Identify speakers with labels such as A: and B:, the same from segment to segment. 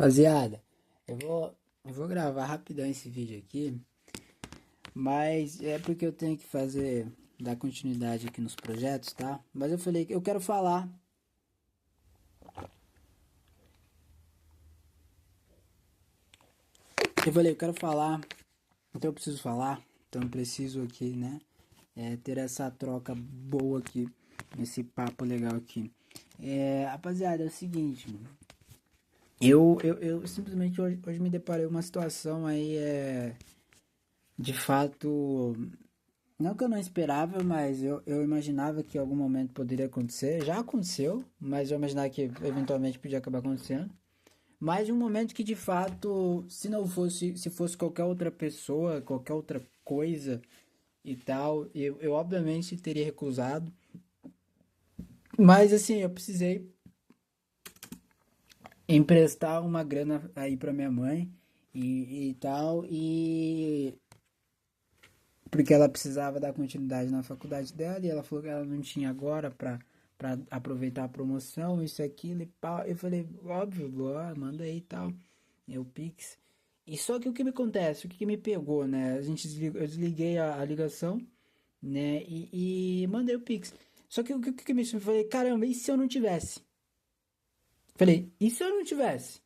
A: Rapaziada, eu vou gravar rapidão esse vídeo aqui, mas é porque eu tenho que dar continuidade aqui nos projetos, tá? Mas eu falei que eu quero falar. Eu quero falar, então eu preciso falar, então eu preciso aqui, né? Ter essa troca boa aqui, esse papo legal aqui. Rapaziada, é o seguinte, eu simplesmente hoje me deparei com uma situação aí, de fato. Não que eu não esperava, mas eu imaginava que em algum momento poderia acontecer. Já aconteceu, mas eu imaginava que eventualmente podia acabar acontecendo. Mas um momento que de fato, se fosse qualquer outra pessoa, qualquer outra coisa e tal, eu obviamente teria recusado. Mas assim, eu precisei emprestar uma grana aí pra minha mãe e tal, e porque ela precisava dar continuidade na faculdade dela e ela falou que ela não tinha agora pra aproveitar a promoção, isso, aquilo e pá. Eu falei, óbvio, boa, manda aí e tal. Eu Pix. E só que o que me acontece, o que me pegou, né? Eu desliguei a ligação, né? E mandei o Pix. Só que o que me eu falei, caramba, e se eu não tivesse? Falei, e se eu não tivesse?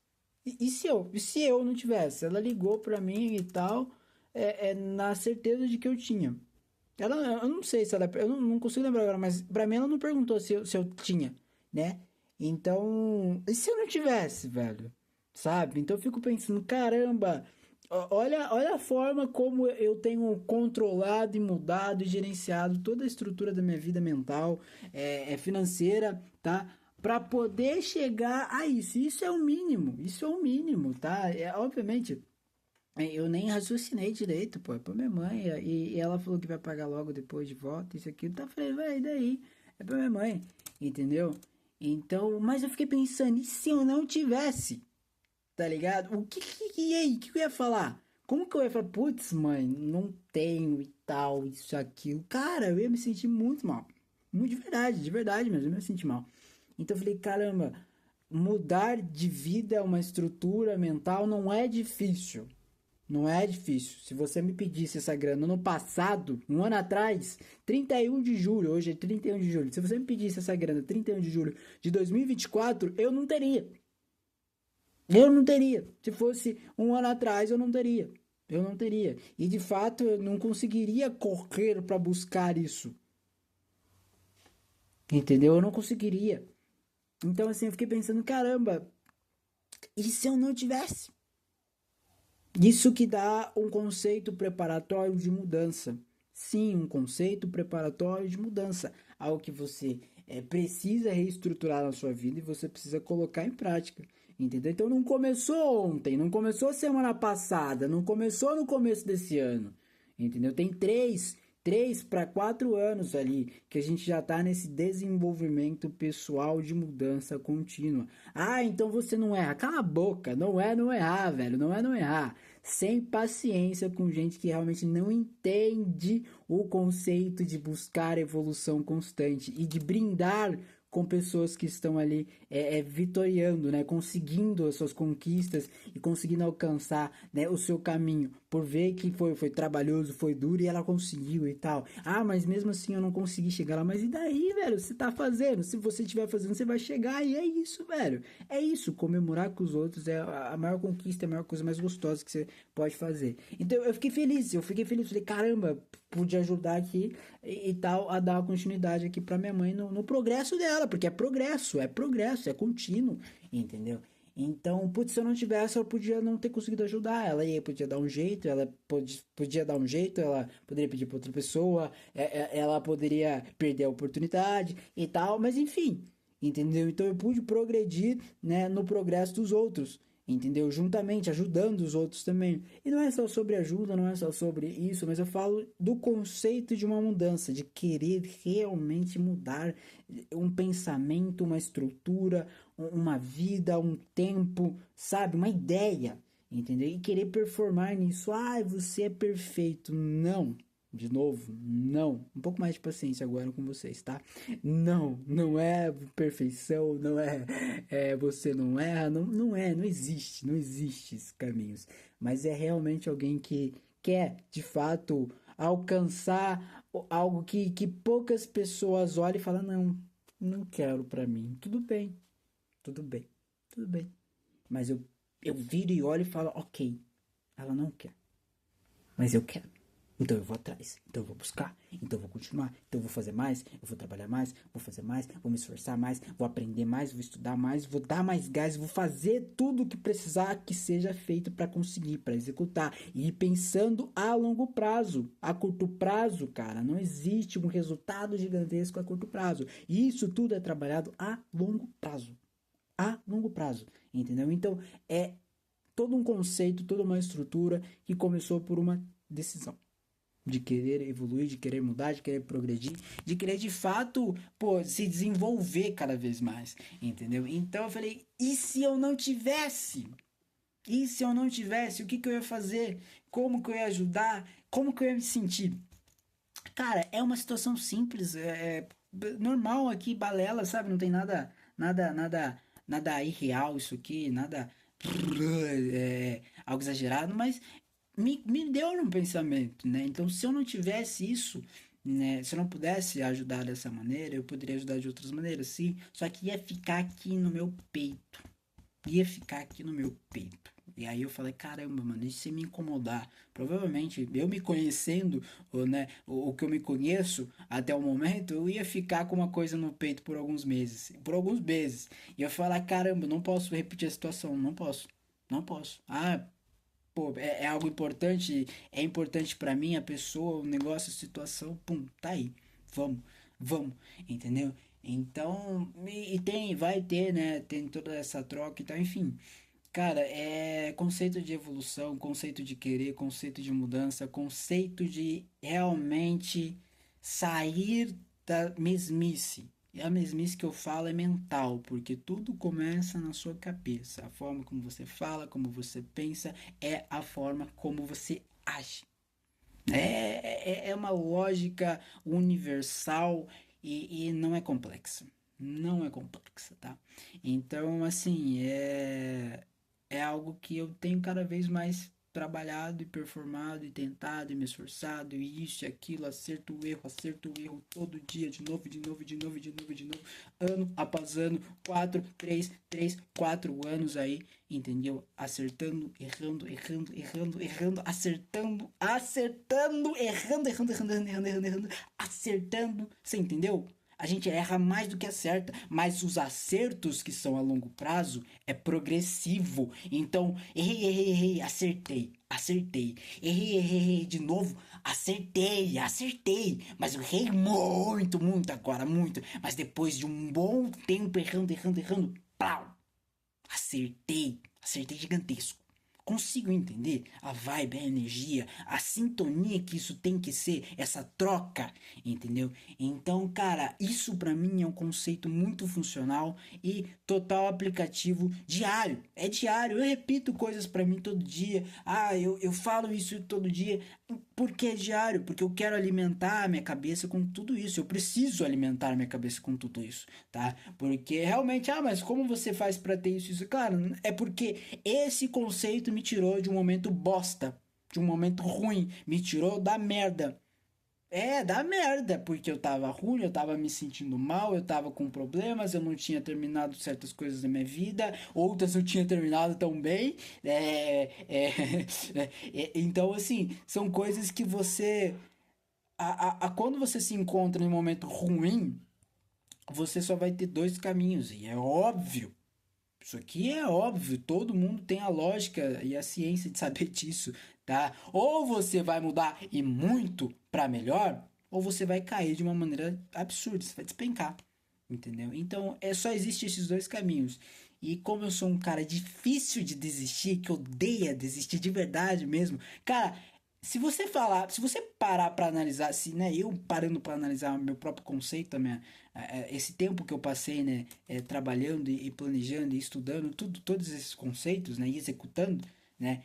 A: E se eu não tivesse? Ela ligou pra mim e tal, na certeza de que eu tinha. Eu não sei se ela. Eu não consigo lembrar agora, mas pra mim ela não perguntou se eu tinha, né? Então. E se eu não tivesse, velho? Sabe? Então eu fico pensando, caramba, olha a forma como eu tenho controlado e mudado e gerenciado toda a estrutura da minha vida mental, financeira, tá? Pra poder chegar a isso. Isso é o mínimo, tá? Obviamente. Eu nem raciocinei direito, pô, é pra minha mãe. E ela falou que vai pagar logo depois de volta, isso aqui. Então eu falei, vai, e daí? É pra minha mãe, entendeu? Então, mas eu fiquei pensando, e se eu não tivesse? Tá ligado? E aí? O que eu ia falar? Como que eu ia falar, putz, mãe, não tenho e tal, isso, aquilo. Cara, eu ia me sentir muito mal. Muito de verdade mesmo, eu ia me sentir mal. Então eu falei, caramba, mudar de vida uma estrutura mental não é difícil. Não é difícil. Se você me pedisse essa grana no passado, um ano atrás, 31 de julho, hoje é 31 de julho. Se você me pedisse essa grana 31 de julho de 2024, eu não teria. Eu não teria. Se fosse um ano atrás, eu não teria. Eu não teria. E de fato, eu não conseguiria correr para buscar isso. Entendeu? Eu não conseguiria. Então, assim, eu fiquei pensando, caramba, e se eu não tivesse? Isso que dá um conceito preparatório de mudança. Sim, um conceito preparatório de mudança. Algo que você precisa reestruturar na sua vida e você precisa colocar em prática. Entendeu? Então não começou ontem, não começou semana passada, não começou no começo desse ano. Entendeu? Tem 3 para 4 anos ali que a gente já está nesse desenvolvimento pessoal de mudança contínua. Ah, então você não erra. Cala a boca, não é não errar, velho, não é não errar. Sem paciência com gente que realmente não entende o conceito de buscar evolução constante e de brindar com pessoas que estão ali vitoriando, né, conseguindo as suas conquistas e conseguindo alcançar, né, o seu caminho, por ver que foi trabalhoso, foi duro e ela conseguiu e tal. Ah, mas mesmo assim eu não consegui chegar lá. Mas e daí, velho? Você tá fazendo? Se você estiver fazendo, você vai chegar e é isso, velho. É isso. Comemorar com os outros é a maior conquista, é a maior coisa mais gostosa que você pode fazer. Então eu fiquei feliz, falei, caramba, pude ajudar aqui e tal, a dar uma continuidade aqui pra minha mãe no progresso dela, porque é progresso, é contínuo, entendeu? Então, putz, se eu não tivesse, eu podia não ter conseguido ajudar ela. E aí podia dar um jeito, podia dar um jeito, ela poderia pedir pra outra pessoa, ela poderia perder a oportunidade e tal, mas enfim, entendeu? Então eu pude progredir, né, no progresso dos outros, entendeu? Juntamente, ajudando os outros também. E não é só sobre ajuda, não é só sobre isso, mas eu falo do conceito de uma mudança, de querer realmente mudar um pensamento, uma estrutura, uma vida, um tempo, sabe? Uma ideia, entendeu? E querer performar nisso. Ah, você é perfeito. Não. De novo, não. Um pouco mais de paciência agora com vocês, tá? Não, não é perfeição, não é você não erra, não existe, não existe esses caminhos. Mas é realmente alguém que quer, de fato, alcançar algo que poucas pessoas olham e falam, não, não quero pra mim. Tudo bem, tudo bem, tudo bem. Mas eu viro e olho e falo, ok, ela não quer, mas eu quero. Então eu vou atrás, então eu vou buscar, então eu vou continuar, então eu vou fazer mais, eu vou trabalhar mais, vou fazer mais, vou me esforçar mais, vou aprender mais, vou estudar mais, vou dar mais gás, vou fazer tudo o que precisar que seja feito para conseguir, para executar. E ir pensando a longo prazo, a curto prazo, cara, não existe um resultado gigantesco a curto prazo. E isso tudo é trabalhado a longo prazo. A longo prazo, entendeu? Então é todo um conceito, toda uma estrutura que começou por uma decisão de querer evoluir, de querer mudar, de querer progredir, de querer de fato, pô, se desenvolver cada vez mais, entendeu? Então eu falei, e se eu não tivesse? E se eu não tivesse, o que que eu ia fazer? Como que eu ia ajudar? Como que eu ia me sentir? Cara, é uma situação simples, normal aqui, balela, sabe? Não tem nada irreal isso aqui, nada algo exagerado, mas me deu no pensamento, né? Então, se eu não tivesse isso, né? Se eu não pudesse ajudar dessa maneira, eu poderia ajudar de outras maneiras, sim. Só que ia ficar aqui no meu peito. Ia ficar aqui no meu peito. E aí eu falei, caramba, mano, e se me incomodar? Provavelmente, eu me conhecendo, ou, né, o que eu me conheço até o momento, eu ia ficar com uma coisa no peito por alguns meses. Por alguns meses. E eu falar, caramba, não posso repetir a situação, não posso. Não posso. Ah, pô, é algo importante, é importante pra mim, a pessoa, o negócio, a situação, pum, tá aí. Vamos, vamos, entendeu? Então, e tem, vai ter, né? Tem toda essa troca e tal, enfim. Cara, é conceito de evolução, conceito de querer, conceito de mudança, conceito de realmente sair da mesmice. E a mesmice que eu falo é mental, porque tudo começa na sua cabeça. A forma como você fala, como você pensa, é a forma como você age. É uma lógica universal e não é complexa. Não é complexa, tá? Então, assim, é algo que eu tenho cada vez mais trabalhado e performado e tentado e me esforçado e isso e aquilo, acerto o erro todo dia, de novo, de novo, de novo, de novo, de novo, ano após ano, 4 anos aí, entendeu? Acertando, errando, acertando, errando, acertando, você entendeu? A gente erra mais do que acerta, mas os acertos que são a longo prazo é progressivo. Então, errei, acertei. Errei, de novo, acertei. Mas eu errei muito agora, muito. Mas depois de um bom tempo errando, plau, acertei gigantesco. Consigo entender a vibe, a energia, a sintonia que isso tem que ser, essa troca, entendeu? Então, cara, isso pra mim é um conceito muito funcional e total aplicativo diário. É diário, eu repito coisas pra mim todo dia. Ah, eu falo isso todo dia. Porque é diário, porque eu quero alimentar a minha cabeça com tudo isso. Eu preciso alimentar a minha cabeça com tudo isso, tá? Porque realmente, mas como você faz pra ter isso? Claro, é porque esse conceito me tirou de um momento bosta, de um momento ruim, me tirou da merda. Da merda, porque eu tava ruim, eu tava me sentindo mal, eu tava com problemas, eu não tinha terminado certas coisas da minha vida, outras eu tinha terminado tão bem. Então, assim, são coisas que você. Quando você se encontra em um momento ruim, você só vai ter dois caminhos, e é óbvio. Isso aqui é óbvio, todo mundo tem a lógica e a ciência de saber disso, tá? Ou você vai mudar e muito para melhor, ou você vai cair de uma maneira absurda, você vai despencar, entendeu? Então, só existe esses dois caminhos. E como eu sou um cara difícil de desistir, que odeia desistir de verdade mesmo, cara, se você parar para analisar, se, né, eu parando para analisar meu próprio conceito, esse tempo que eu passei, né, trabalhando e planejando e estudando todos esses conceitos, né, e executando, né,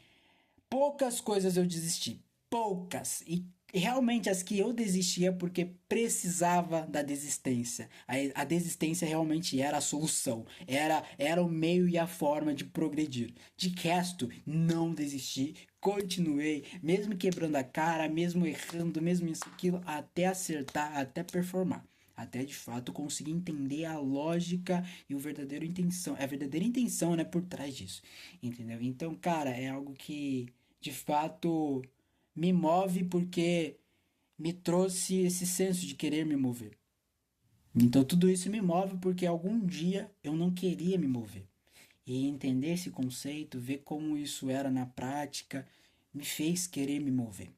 A: poucas coisas eu desisti, poucas. E realmente as que eu desistia porque precisava da desistência. A desistência realmente era a solução, era o meio e a forma de progredir. De resto, não desisti, continuei, mesmo quebrando a cara, mesmo errando, mesmo isso, aquilo, até acertar, até performar. Até de fato conseguir entender a lógica e o verdadeiro intenção, a verdadeira intenção, né, por trás disso. Entendeu? Então, cara, é algo que de fato me move porque me trouxe esse senso de querer me mover. Então tudo isso me move porque algum dia eu não queria me mover. E entender esse conceito, ver como isso era na prática, me fez querer me mover.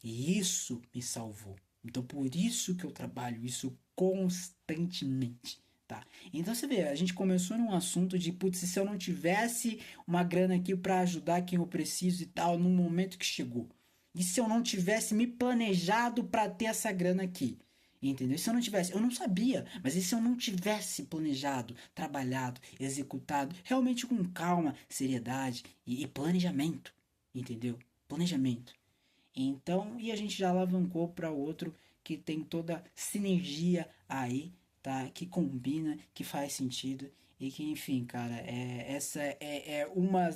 A: E isso me salvou. Então por isso que eu trabalho isso constantemente. Tá? Então você vê, a gente começou num assunto de, putz, se eu não tivesse uma grana aqui para ajudar quem eu preciso e tal, no momento que chegou. E se eu não tivesse me planejado para ter essa grana aqui? Entendeu? Se eu não tivesse, eu não sabia, mas e se eu não tivesse planejado, trabalhado, executado, realmente com calma, seriedade e planejamento, entendeu? Planejamento. Então, e a gente já alavancou para outro que tem toda sinergia aí, tá? Que combina, que faz sentido e que, enfim, cara, essa é uma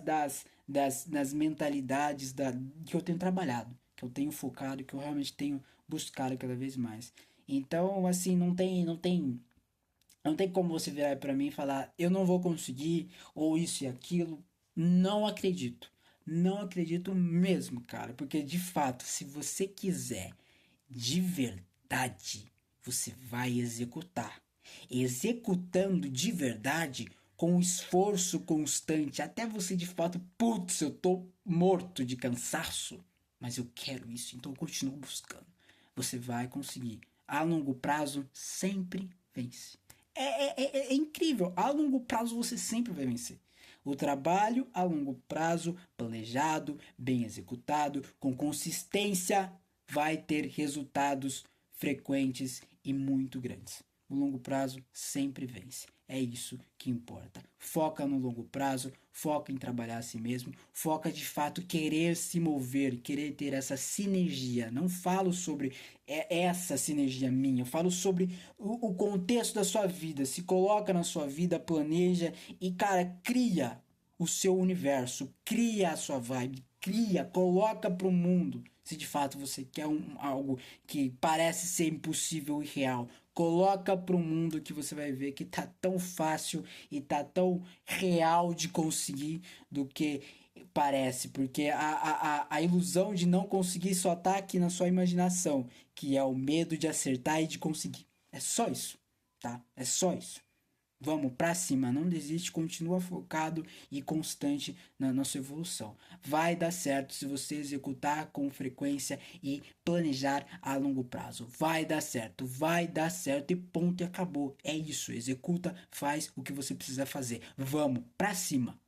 A: das mentalidades que eu tenho trabalhado, que eu tenho focado, que eu realmente tenho buscado cada vez mais. Então, assim, não tem como você virar para mim e falar, eu não vou conseguir, ou isso e aquilo. Não acredito. Não acredito mesmo, cara. Porque de fato, se você quiser de verdade, você vai executar. Executando de verdade, com esforço constante, até você de fato, putz, eu tô morto de cansaço, mas eu quero isso, então eu continuo buscando. Você vai conseguir. A longo prazo, sempre vence. É incrível. A longo prazo você sempre vai vencer. O trabalho a longo prazo, planejado, bem executado, com consistência, vai ter resultados frequentes e muito grandes. O longo prazo sempre vence. É isso que importa. Foca no longo prazo, foca em trabalhar a si mesmo, foca de fato querer se mover, querer ter essa sinergia. Não falo sobre essa sinergia minha, eu falo sobre o contexto da sua vida. Se coloca na sua vida, planeja e, cara, cria o seu universo, cria a sua vibe, cria, coloca pro mundo. Se de fato você quer algo que parece ser impossível e real, coloca pro mundo que você vai ver que tá tão fácil e tá tão real de conseguir do que parece, porque a ilusão de não conseguir só tá aqui na sua imaginação, que é o medo de acertar e de conseguir. É só isso, tá? É só isso. Vamos pra cima, não desiste, continua focado e constante na sua evolução. Vai dar certo se você executar com frequência e planejar a longo prazo. Vai dar certo e ponto e acabou. É isso, executa, faz o que você precisa fazer. Vamos pra cima.